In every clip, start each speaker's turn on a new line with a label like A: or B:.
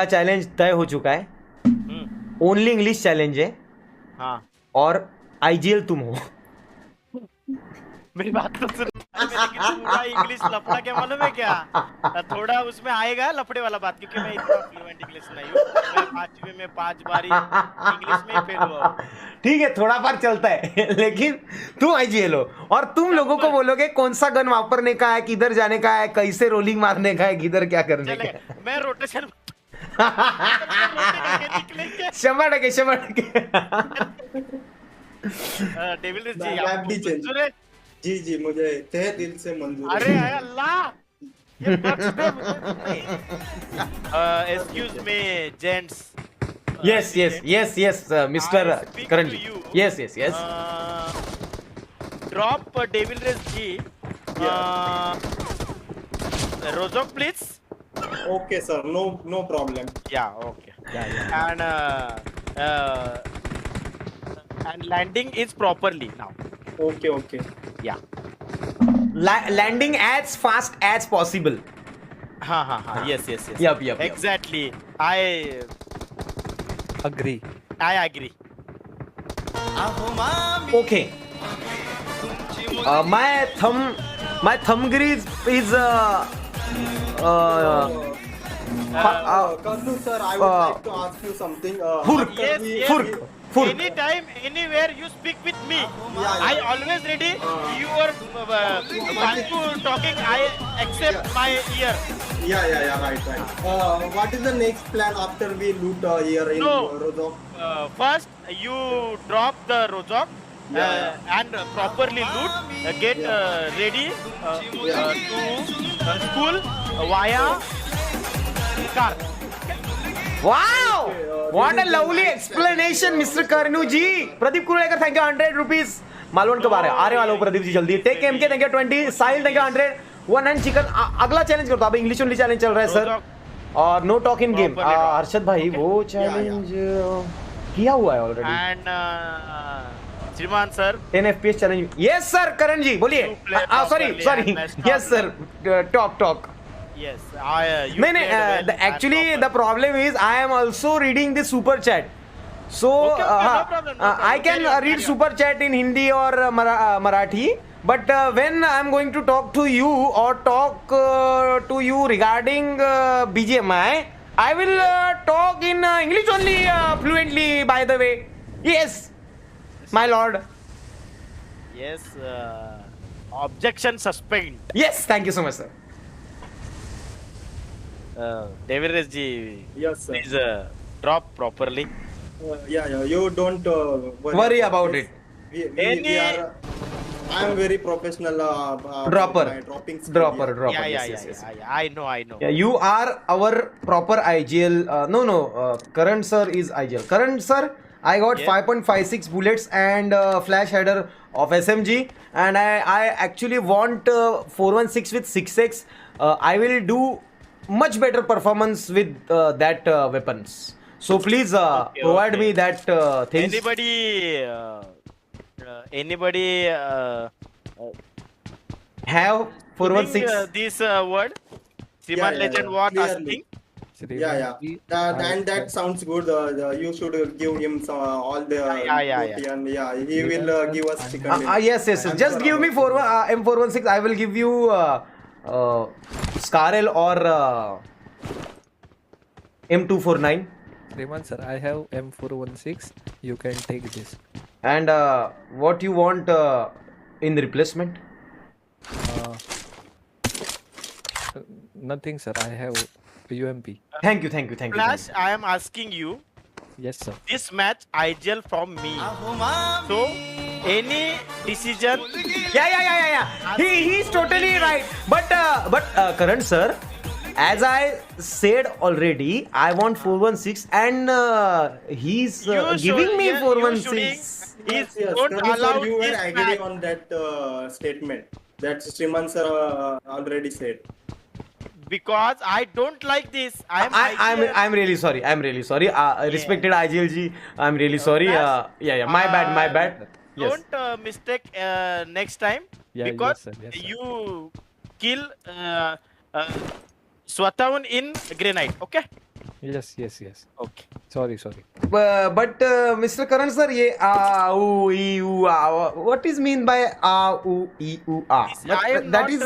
A: Challenge तय हो चुका है। ओनली इंग्लिश चैलेंज है।
B: हाँ
A: और आईजीएल तुम हो।
B: मेरी बात तो सुन। पूरा इंग्लिश लफड़ा क्या मालूम है क्या? थोड़ा उसमें आएगा लफड़े वाला बात, क्योंकि मैं इतना फ्लुएंट इंग्लिश नहीं हूँ। मैं 5वीं में 5 बारी इंग्लिश में ही फेल हुआ हूँ।
A: ठीक है, थोड़ा बार चलता है लेकिन तुम आईजीएल हो और तुम लोगों को बोलोगे कौन सा गन वापरने का है, किधर जाने का है, कैसे रोलिंग मारने का है, किधर क्या करने का है।
B: मैं रोटेशन
A: 100%
B: डेविल जी
C: मैप भी चेंज।
B: मंजूर है?
C: जी मुझे तहे दिल से मंजूर
B: अरे अल्लाह, ये बख्श दे मुझे। Excuse me gents.
A: yes, Mr. Karan ji. Yes.
B: Drop Devil Race G. Rozok, please.
C: Okay, sir. No problem.
B: Yeah, okay. And landing is properly now.
C: Okay.
B: Yeah.
A: Landing as fast as possible.
B: हाँ. Yes.
A: Yup.
B: Exactly. I
D: agree.
A: Okay. My thumb grease is
C: Karnu sir, I would like to ask you something.
A: Furk.
B: Anytime, anywhere you speak with me,
C: Yeah.
B: I always ready. You are talking. I accept my ear.
C: Yeah, right. What is the next plan after we loot here in Rozok?
B: First, you drop the Rozok and properly loot. Get ready to school via car.
A: Wow! What a lovely explanation, Mr. Karnu ji. Pradeep Kurulekar, thank you 100 rupees. Malvan कब आ रहे हैं? आने वाला हूँ प्रदीप जी जल्दी। टेक एमके thank you 20, Sahil thank you 100, one and chicken. अगला चैलेंज करता हूँ। अभी इंग्लिश ओनली चैलेंज चल रहा है सर, और no talk in game. Arshad भाई वो चैलेंज किया हुआ है ऑलरेडी।
B: एंड श्रीमान sir
A: 10 FPS challenge. Yes sir Karan ji बोलिए। Sorry yes sir, talk.
B: Yes,
A: actually the problem is I am also reading the super chat, so
B: Okay, no problem.
A: I can read super chat in Hindi or Marathi, but when I am going to talk to you or talk to you regarding BGMI, I will talk in English only fluently, by the way. Yes, my lord.
B: Yes, objection suspend.
A: Yes, thank you so much sir.
B: David Resji,
C: Yes, sir.
B: please drop properly.
C: Yeah. You don't
A: Worry about it.
C: We are. I am very professional.
A: Dropper.
C: My dropping skill.
A: Dropper.
B: Yeah.
A: Yes.
B: I know.
A: Yeah, you are our proper IGL. No. Karan sir is IGL. Karan sir, I got 5.56 bullets and flash header of SMG, and I actually want 416 with 6x. I will do much better performance with that weapons. So please provide me that things.
B: Anybody
A: Have 416?
B: this word? Siman Legend what asking?
C: Yeah. That sounds good. You should give him all the booty and he will give us chicken.
A: Yes. Just give me M416. I will give you Scarel or M249.
D: Reman sir, I have M416. You can take this.
A: And what you want in replacement?
D: Nothing sir, I have UMP.
A: Thank you.
B: Flash, I am asking you.
D: Yes sir.
B: This match IGL from me. So any decision?
A: Yeah. He's totally right. But Karan sir, as I said already, I want 416 and he's giving me 416.
B: Yes.
C: Sir, you were agree on that statement that Sriman sir already said.
B: Because I don't like this.
A: I'm really sorry. Respected IGL ji, I'm really sorry. Yeah. My bad. Yes.
B: Don't mistake next time.
D: Yeah,
B: because
D: yes, sir.
B: you kill Swatown in grenade. Okay.
D: Yes, yes, yes.
B: Okay.
D: Sorry, sorry.
A: But Mr. Karan sir, ये आ ऊ ई ऊ आ, what is mean by आ ऊ ई ऊ आ? But
B: I am
A: that
B: not
A: is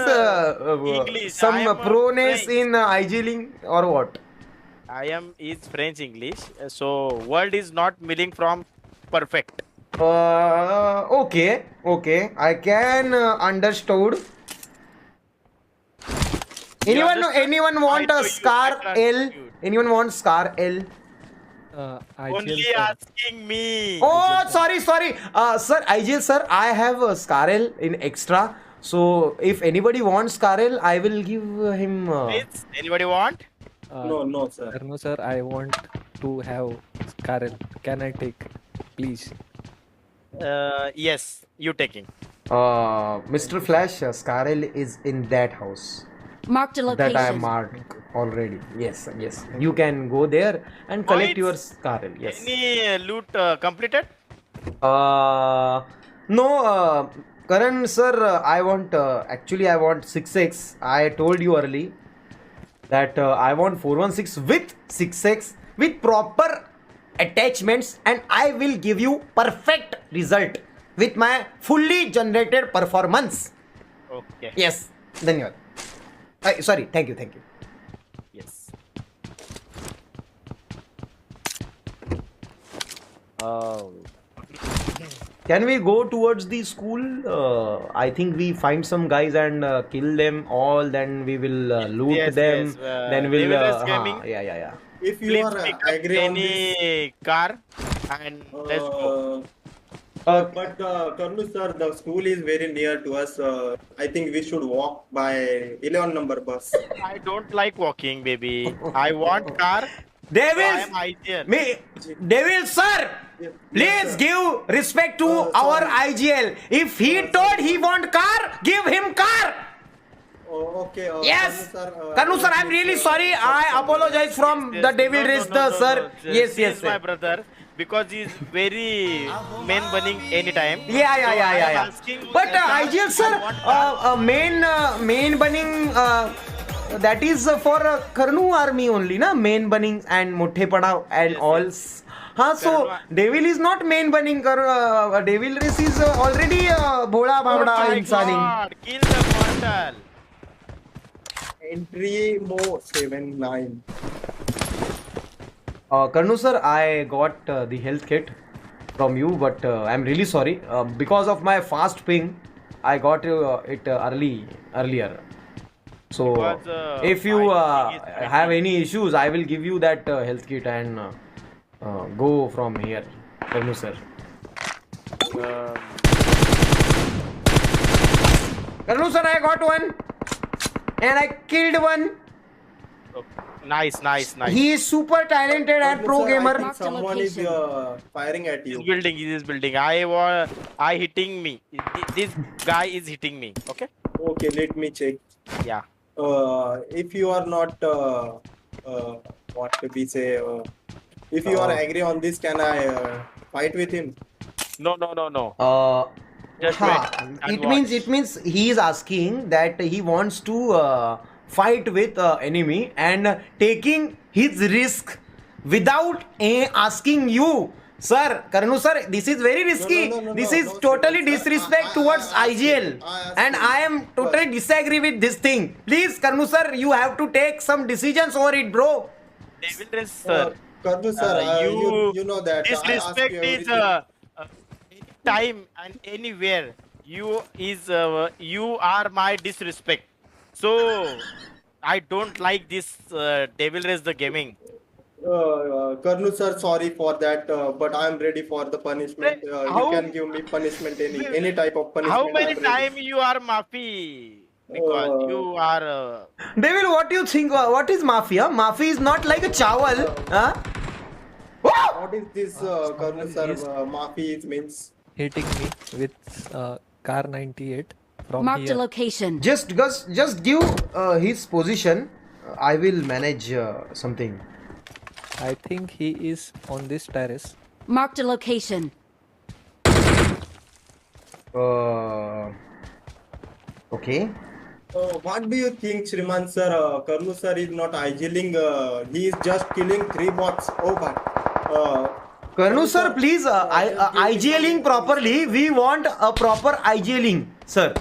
B: English.
A: some
B: I am
A: pronouns
B: French.
A: in IG or what?
B: I am is French English. So word is not meaning from perfect.
A: Okay, okay, I can understood.
B: understand?
A: Anyone want
B: I
A: a
B: know you
A: scar
B: can
A: L?
B: understood.
A: Anyone want scar L?
D: IGL,
B: Only
D: sir.
B: asking me.
A: Oh, sorry. Sir, IGL, sir, I have a Scarel in extra. So, if anybody wants Scarel, I will give him.
B: Please, anybody want?
C: No, sir.
D: No, sir. I want to have Karen. Can I take, please?
B: Yes, you taking.
A: Mr. Flash, Scarel is in that house.
E: Marked a
A: That I
E: location.
A: marked already. Yes. You can go there and collect your Scarel. Yes.
B: Any loot completed?
A: No, Karan sir, I want actually I want 6x. I told you early that I want 416 with 6x with proper attachments, and I will give you perfect result with my fully generated performance.
B: Okay.
A: Yes, धन्यवाद. Sorry, thank you.
B: Yes.
A: Can we go towards the school? I think we find some guys and kill them all. Then we will loot
B: Yes,
A: them.
B: yes,
A: Then we'll.
B: Devil Gaming.
A: Yeah.
C: If you
B: Please
C: are
B: pick up
C: agree on this,
B: any car and let's go.
C: but Karnu sir, the school is very near to us. I think we should walk by 11 number bus.
B: I don't like walking, baby. I want car. So I
A: Devils,
B: am IGL.
A: Devil sir,
C: Yes,
A: please
C: sir.
A: give respect to
C: Sorry.
A: our IGL. If he told he want car, give him car.
C: Oh, okay.
A: Yes,
C: Karnu
A: Karnu sir, I'm really sorry. I apologize from the Devil Race, sir. Yes.
B: He is my brother because he is very main bunning anytime.
A: Yeah.
B: So I am asking
A: But
B: that
A: IGL sir,
B: I want car.
A: main bunning that is for Karnu army only, na? Main bunning and Mothe Pada and
B: Yes,
A: all.
B: yes.
A: So
B: Karnu-
A: Devil is not main bunning. Devil Race is already Bhola
B: Oh
A: Bhamda
B: my
A: insani.
B: God, kill the mortal.
C: Entry Mo 79.
A: Karnu sir, I got the health kit from you, but I'm really sorry. Because of my fast ping, I got it earlier. So,
B: Because,
A: if you
B: my ping is
A: have any issues, I will give you that health kit and go from here, Karnu sir.
B: Um,
A: Karnu sir, I got one, and I killed one.
B: nice.
A: He is super talented and
C: Karnu
A: pro
C: sir, I
A: gamer.
C: think
E: Marked a
C: someone is
E: location.
C: firing at
B: He
C: you.
B: is building. I hitting me. This guy is hitting me. Okay.
C: Okay, let me check.
B: Yeah.
C: If you are not, what we say, if you are agree on this, can I fight with him?
B: No. Just
A: Ha,
B: wait and
A: it means he is asking that he wants to fight with enemy and taking his risk without asking you. Sir, Karnu sir, this is very risky.
C: No,
A: This
C: no,
A: is
C: no, sir,
A: totally
C: sir.
A: disrespect towards
C: I asked
A: IGL,
C: you. I asked
A: and
C: you.
A: I am totally disagree with this thing. Please, Karnu sir, you have to take some decisions over it, bro.
B: Devil Race, sir.
C: Karnu sir, you know that. I asked
B: Disrespect
C: you
B: is
C: everything.
B: any time and anywhere. You are my disrespect. So I don't like this Devil Race the gaming.
C: Karnu sir, sorry for that, but I am ready for the punishment. You
B: How-
C: can give me punishment, any type of punishment.
B: How many
C: I'm ready.
B: time you are Mafi? Because you are.
A: Devil, what do you think? What is mafia? Mafia is not like a chawal. Huh?
C: What is this, Karnu sir?
D: is-
C: Mafi means.
D: Hitting me with car 98 from
E: Marked a
D: here.
E: location.
A: Just give his position. I will manage something.
D: I think he is on this terrace.
E: Marked a location.
A: Okay.
C: What do you think, Shriman sir? Karnu sir is not IGLing. He is just killing 3 bots. Oh, but
A: Karnu sir, please,
C: just give me
A: IGLing
C: some
A: properly.
C: instructions.
A: We want a proper IGLing, sir.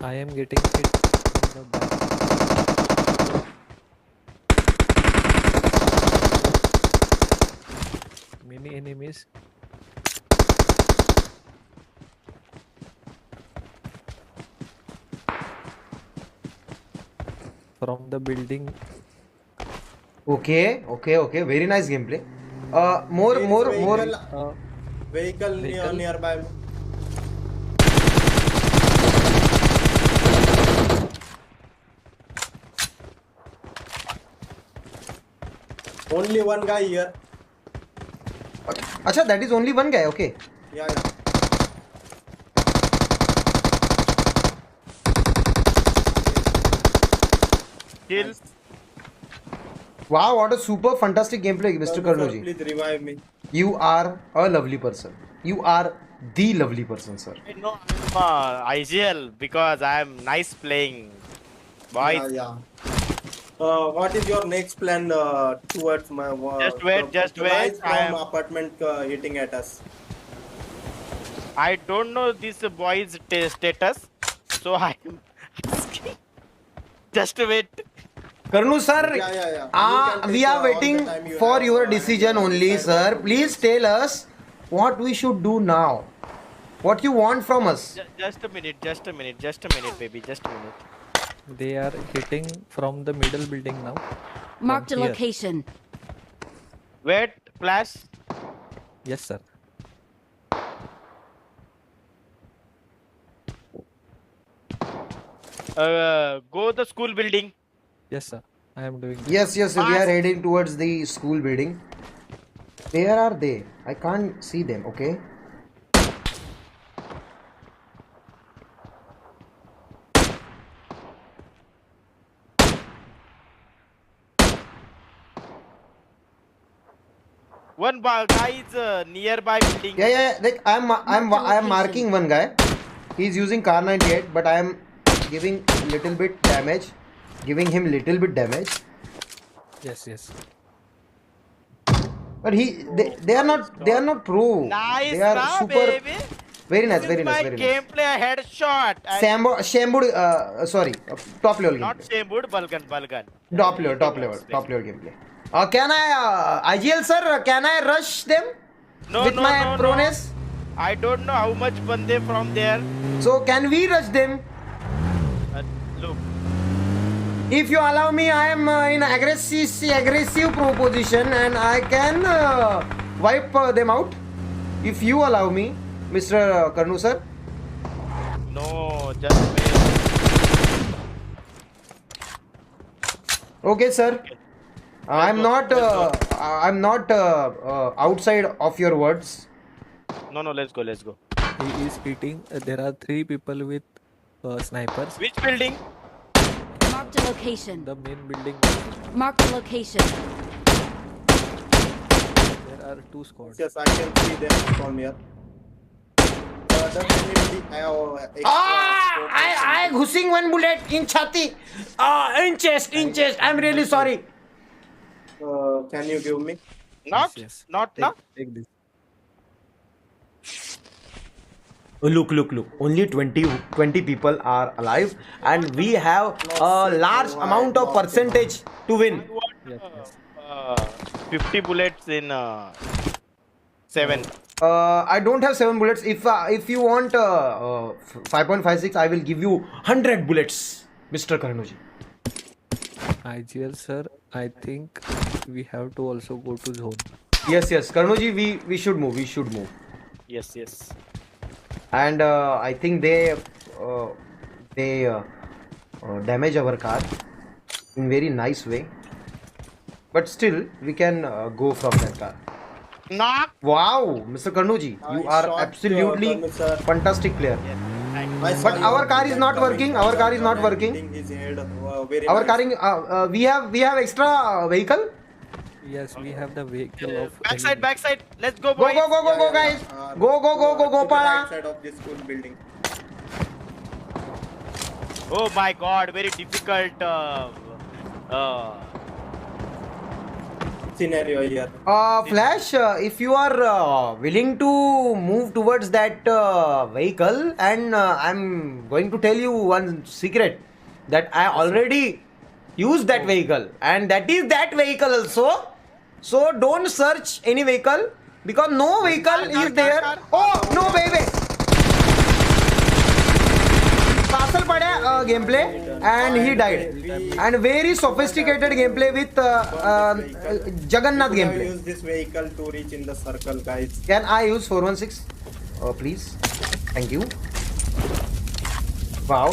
D: I am getting hit from the back. Many enemies. From the building.
A: Okay, okay, okay. Very nice gameplay. More,
C: There is
A: more,
C: vehicle,
A: more.
C: vehicle
D: Vehicle?
C: nearby. Only one guy here.
A: Acha, that is only one guy. Okay.
C: Yeah, yeah.
B: Kill.
C: Nice.
A: Wow, what a super fantastic gameplay, Mr.
C: Karnu sir,
A: Karnuji.
C: please revive me.
A: You are a lovely person. You are the lovely person, sir.
B: No, I'm IGL because I'm nice playing. Boys,
C: Yeah, yeah. What is your next plan towards my
B: Just wait, just
C: the
B: wait,
C: guys
B: I
C: from
B: am-
C: apartment hitting at us.
B: I don't know this boy's status, so I'm asking. Just wait.
A: Karnu sir,
C: Yeah, yeah, yeah. You can
A: we
C: take,
A: are
C: all the
A: waiting
C: time you
A: for
C: have,
A: your
C: and,
A: decision only,
C: decide
A: sir.
C: what to do.
A: Please tell us what we should do now. What you want from us.
B: Just a minute, baby, just a minute.
D: They are hitting from the middle building now.
E: Marked a
D: here.
E: location.
B: Wait, flash.
D: Yes, sir.
B: Go the school building.
D: Yes, sir. I am doing that.
A: Yes, yes, we are
B: Fast.
A: heading towards the school building. Where are they? I can't see them, okay?
B: One guy is nearby building.
A: Yeah, yeah, like I'm
E: location.
A: marking one guy. He's using car 98, but I am giving little bit damage. Giving him little bit damage.
D: Yes, yes.
A: But they are not pro.
B: Nice,
A: They are
B: na,
A: super
B: baby.
A: very nice,
B: This
A: very
B: is
A: nice,
B: my
A: very nice.
B: gameplay headshot.
A: Sorry, top level
B: Not
A: gameplay.
B: same wood, Balgan.
A: Top level gameplay. Can I IGL sir? Can I rush them
B: No,
A: with
B: no,
A: my
B: no,
A: proness?
B: no. I don't know how much bande from there.
A: So can we rush them?
B: Look,
A: If you allow me, I am in aggressive position and I can wipe them out. If you allow me, Mr. Karnu sir.
B: no, just wait.
A: Okay, sir. I'm
B: go,
A: not.
B: let's
A: Outside of your words.
B: No, let's go.
D: He is hitting. There are 3 people with snipers.
B: Which building?
E: Marked a location.
D: The main building.
E: Marked a location.
D: There are 2 squads.
C: Yes, I can see them from here. Does anybody have extra scope or
A: I घुसिंग one bullet in छाती. In chest. I'm really sorry.
C: Can you give me?
B: Not,
D: Yes.
B: not,
D: Take,
B: not.
D: take this.
A: Look. Only 20 people are alive, and we have a large amount of percentage to win.
D: Yes, yes.
B: 50 bullets in 7.
A: I don't have 7 bullets. If you want 5.56, I will give you 100 bullets, Mr. Karnuji.
D: IGL, sir. I think we have to also go to zone.
A: Yes, Karnuji, we should move.
B: Yes.
A: And I think they damage our car in very nice way. But still, we can go from that car.
B: Knock.
A: Wow, Mr. Karnuji, you
C: I
A: are
C: shot,
A: absolutely
C: Karnu sir.
A: fantastic player.
B: Yes, thank you.
C: I saw
A: But
C: your
A: our car is
C: bullet
A: not
C: coming
A: working,
C: from
A: our car
C: the
A: is not
C: gun and
A: working.
C: hitting his head. Very
A: Our
C: nice.
A: car, we have extra vehicle.
D: Yes, we have the vehicle of.
B: Backside. Let's go,
A: Go
B: boys.
A: guys. Go
C: To the
A: Pala.
C: right side of this school building.
B: Oh my God, very difficult.
C: Scenario here.
A: Flash, if you are willing to move towards that vehicle, and I'm going to tell you one secret that I already used that vehicle, and that is that vehicle also. So don't search any vehicle because no vehicle is there. Oh no, baby. Castle padya gameplay and he died. And very sophisticated gameplay with Jagannath
C: You have
A: gameplay.
C: used this vehicle to reach in the circle, guys.
A: Can I use 416? Please. Thank you. Wow.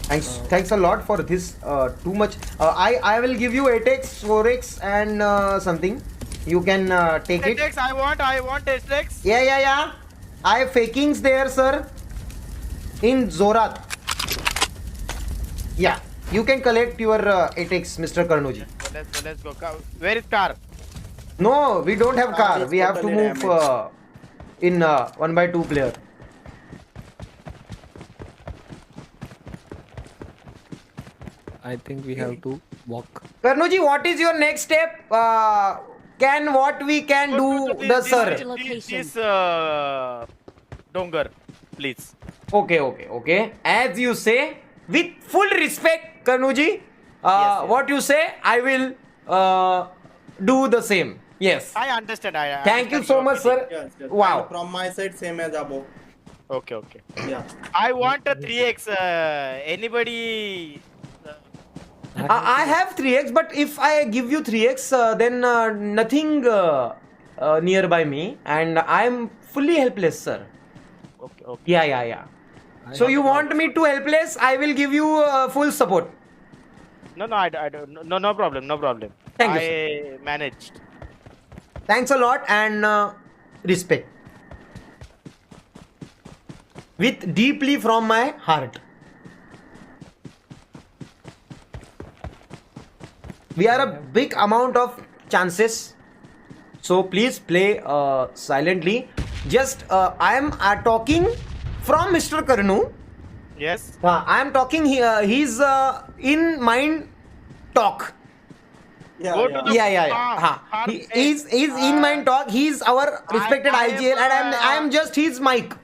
A: Thanks a lot for this. Too much. I will give you 8x, 4x, and something. You can take it.
B: SX, I want SX.
A: Yeah. I have fakings there, sir. In Zorat. Yeah. You can collect your 8x, Mr. Karnoji.
B: Let's go. Where is car?
A: No, we don't have car.
C: it's
A: We have to
C: totally
A: move in 1x2 player.
D: I think we have to walk.
A: Karnoji, what is your next step? What we can do, the sir?
B: This Dongar, please.
A: Okay. As you say, with full respect, Karnoji,
B: Yes.
A: what you say, I will do the same. Yes.
B: I understand.
A: Thank you so much, sir.
C: Yes.
A: Wow.
C: And from my side, same as above.
B: Okay.
C: Yeah.
B: I want a 3x. Anybody?
A: I have 3x, but if I give you 3x, then nothing nearby me, and I am fully helpless, sir.
B: Okay.
A: Yeah. So you want me to helpless? I will give you full support.
B: No, I don't. No problem.
A: Thank you,
B: I managed.
A: Thanks a lot and respect. With deeply from my heart. We are a big amount of chances. So please play silently. Just I am talking from Mr. Karnu.
B: Yes.
A: I am talking here. He's in mind talk.
B: Go to the
A: Yeah. He's in mind talk. He's our respected
B: I am,
A: IGL, and I am just his mic.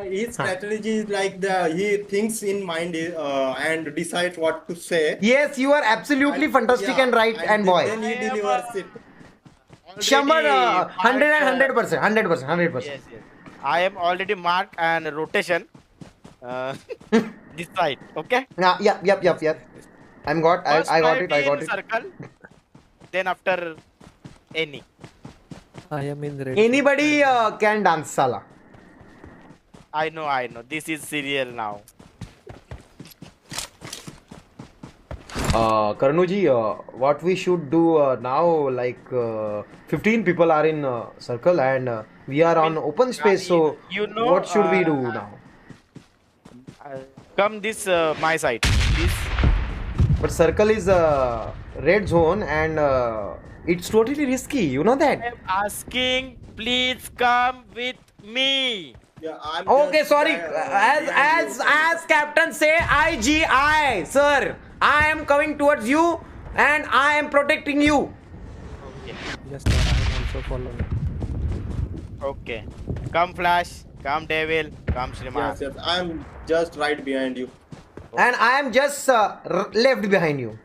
C: His strategy is like he thinks in mind and decides what to say.
A: Yes, you are absolutely fantastic and right and boy.
C: Then he delivers it.
A: Shambar,
B: Already
A: 100%.
B: Yes. I am already marked and rotation. This side. Okay.
A: Yep. I got it.
B: Circle. Then after any.
D: I am in red.
A: Anybody can dance Sala.
B: I know. This is serial now.
A: Karnuji, what we should do now, like 15 people are in circle and we are on open space, so
B: You know,
A: what should we do now?
B: Come this my side. This.
A: But circle is a red zone and it's totally risky, you know
B: I
A: that?
B: am asking, please come with me.
C: Yeah, I'm
A: Okay,
C: just,
A: sorry.
C: behind you.
A: As captain say IGI, sir. I am coming towards you and I am protecting you.
D: Yes, sir, I am also following.
B: Okay. Come Flash. Come Devil. Come Shriman.
C: Yes, I'm just right behind you.
A: And I am just left behind you.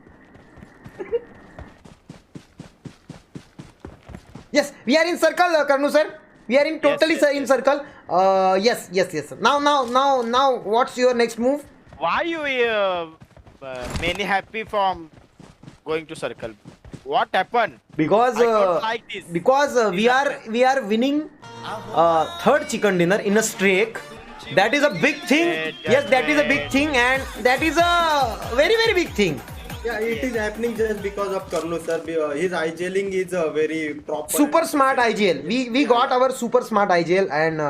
A: Yes, we are in circle, Karnu sir. We are in totally in circle. Yes. Now, what's your next move?
B: Why you many happy from going to circle? What happened?
A: Because
B: I don't like this.
A: we are winning third chicken dinner in a streak. That is a big thing. Yes, that is a big thing, and that is a very, very big thing.
C: Yeah, it is happening just because of Karnu sir. His IGLing is very proper.
A: Super smart IGL. We got our super smart IGL, and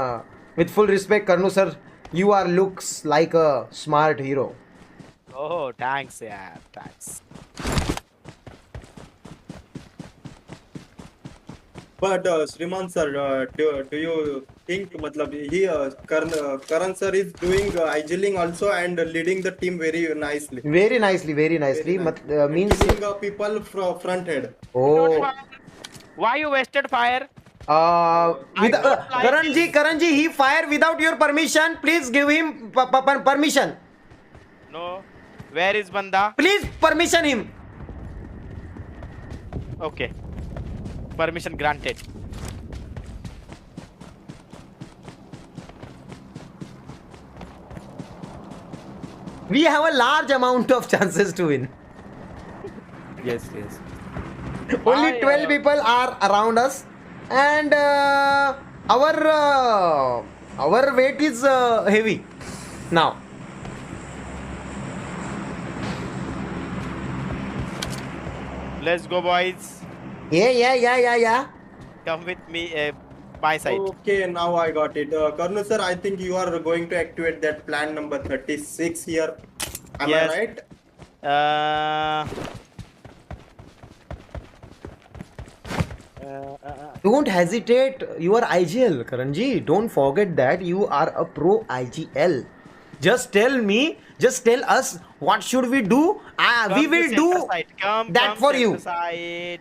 A: with full respect, Karnu sir, you are looks like a smart hero.
B: Oh, thanks, yeah, thanks.
C: But Shriman sir, do you think matlab Karan sir is doing idling also and leading the team very nicely.
A: Very nicely, very nicely.
C: Very nice. And
A: Means
C: killing people from front head.
A: oh.
B: Why you wasted fire?
A: With,
B: don't like
A: Karanji, he fire without your permission. Please give him permission.
B: No. Where is banda?
A: Please permission him.
B: Okay. Permission granted.
A: We have a large amount of chances to win.
D: Yes, yes.
A: Only
B: I,
A: 12 people are around us, and our weight is heavy now.
B: Let's go, boys.
A: Yeah.
B: Come with me, my side.
C: Okay, now I got it. Karnu sir, I think you are going to activate that plan number 36 here. Am
B: Yes.
C: I right?
A: Don't hesitate. You are IGL, Karanji. Don't forget that you are a pro IGL. Just tell me, just tell us what should we do. We
B: Come to
A: will
B: center
A: do
B: side. Come,
A: that
B: come
A: for
B: center
A: you.
B: Side.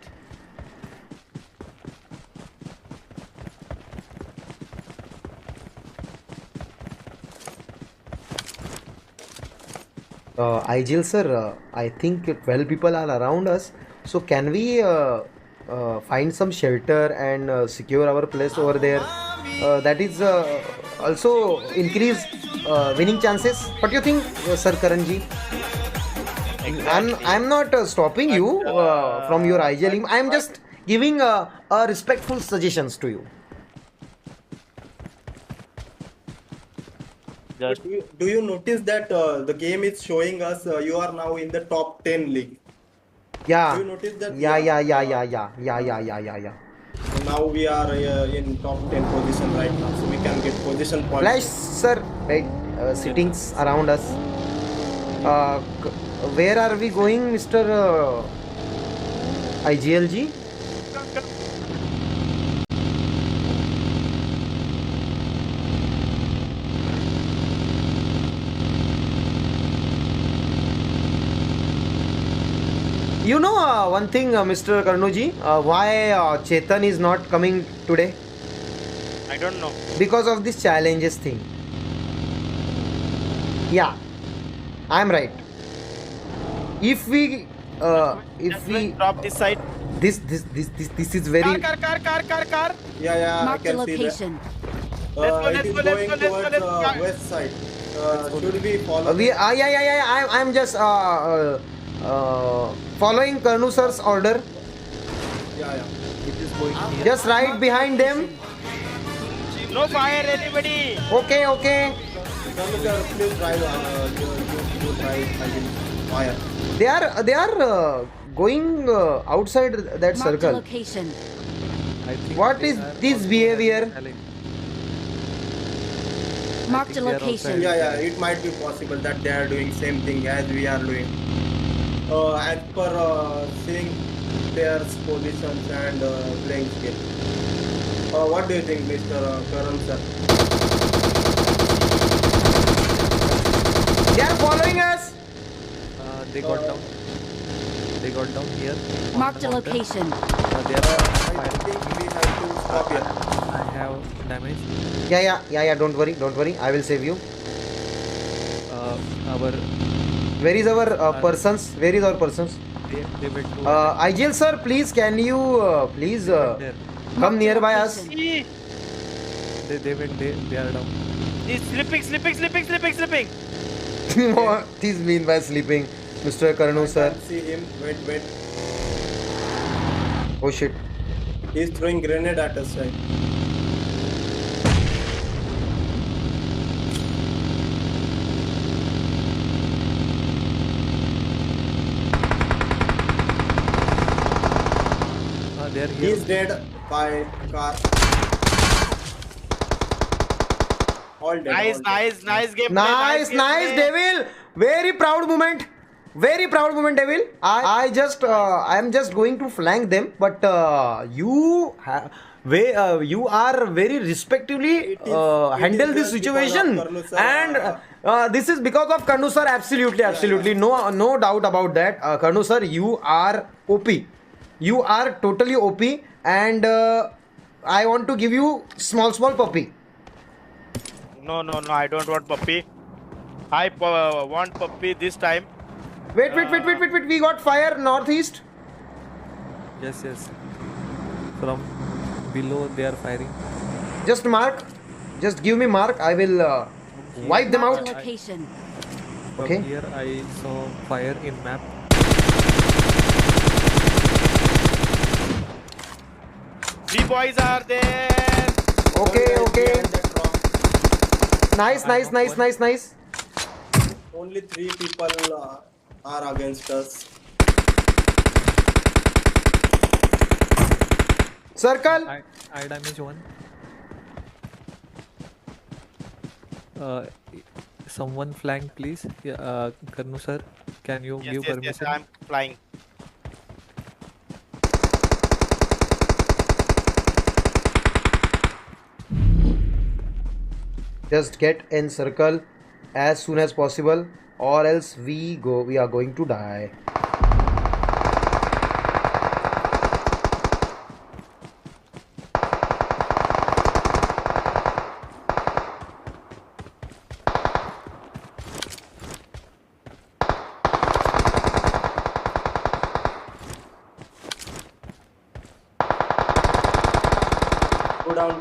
A: IGL sir, I think 12 people are around us. So can we find some shelter and secure our place over there? That is also increase winning chances. What do you think, Sir Karanji? I'm not stopping you from your IGL. I'm just giving a respectful suggestions to you.
B: Just
C: Do you notice that the game is showing us you are now in the top 10 league?
A: Yeah.
C: Do you notice that?
A: Yeah.
C: Now we are in top 10 position right now, so we can get position points.
A: Flash, sir, right, sittings around us. Where are we going, Mr. IGLG? You know one thing, Mr. Karnuji, why Chetan is not coming today?
B: I don't know.
A: Because of this challenges thing. Yeah, I'm right. If we
B: Just let's drop this side.
A: this is very
B: Car.
C: Yeah, I
E: Marked a
C: can see that.
E: location.
C: It is going
B: let's
C: towards
B: go.
C: west side. Should we follow?
A: we yeah, I'm just following Karnu sir's order.
C: Yeah.
D: It is going near.
A: Just right behind them.
B: No fire, anybody.
A: Okay.
C: Karnu sir, please drive. You drive. I will fire.
A: They are going outside that
E: Marked a
A: circle.
E: location.
D: I think
A: What
D: they
A: is
D: are
A: this
D: also
A: behavior?
D: challenge.
E: Marked a
D: think they are
E: location.
C: Yeah, it might be possible that they are doing same thing as we are doing. As per seeing their positions and playing skill. What do you think, Mr. Karan sir?
A: They are following us.
D: They got down. They got down here. on
E: Marked
D: the
E: a
D: mountain.
E: location.
D: They are
C: I
D: firing.
C: think we have to stop here.
D: I have damage.
A: Yeah. Don't worry. I will save you.
D: Our
A: Where is our persons? Where is our persons?
D: they went to
A: IGL sir, please can you please
D: there.
A: come
E: Marked a
A: nearby us?
E: location.
D: They went. They are down.
B: He's slipping.
A: What is mean by sleeping, Mr. Karnu
C: I
A: sir?
C: can see him. Wait.
A: Oh shit.
C: He's throwing grenade at us, right?
D: They are here.
C: He's dead by car. All dead. all dead.
B: Nice game.
A: Nice,
B: game play.
A: Devil. Very proud moment. Very proud moment, Devil. I am just going to flank them, but you are very respectively
C: It is
A: handle this
C: just
A: situation,
C: because of Karnu sir,
A: and this is because of Karnu sir. Absolutely, no doubt about that. Karnu sir, you are OP. You are totally OP, and I want to give you small puppy.
B: No, I don't want puppy. I want puppy this time.
A: Wait. We got fire northeast.
D: Yes. From below they are firing.
A: Just mark. Just give me mark. I will wipe them
E: Marked a
A: out.
E: location.
D: From
A: Okay.
D: here I saw fire in map.
B: Three boys are there.
A: Okay.
C: Behind that rock.
A: Nice.
C: Only 3 people are against us.
A: Circle.
D: I damage one. Someone flank please. Yeah, Karnu sir, can you give
B: Yes,
D: permission?
B: I'm flying.
A: Just get in circle as soon as possible, or else we are going to die.
C: Go down.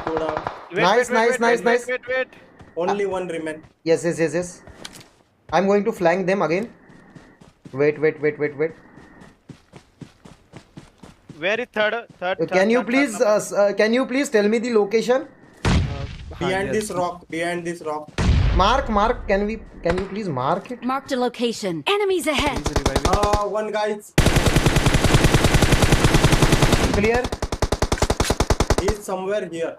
A: Nice.
B: Wait.
C: Only one remain.
A: Yes. I'm going to flank them again. Wait.
B: Where is third?
A: Can you please tell me the location?
C: Behind
D: yes.
C: this rock.
A: Mark. Can you please mark it?
E: Marked a location. Enemies ahead.
D: Please revive it.
C: One guy is
A: Clear.
C: he's somewhere here.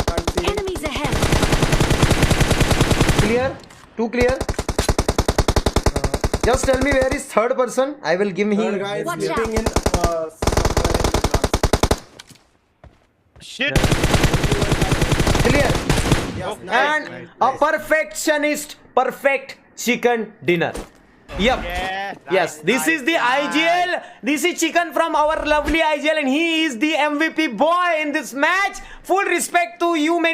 C: Can't see him.
E: Enemies ahead.
A: Clear. 2 clear. Just tell me where is third person. I will give him.
C: Third guy is
E: Watch
C: sleeping in somewhere in the grass.
B: Shit.
A: Clear.
C: Yes,
A: And
C: nice.
A: a perfectionist, perfect chicken dinner. Yep.
B: Yeah.
A: Yes, this is the IGL. This is Chicken from our lovely IGL, and he is the MVP boy in this match. Full respect to you, many.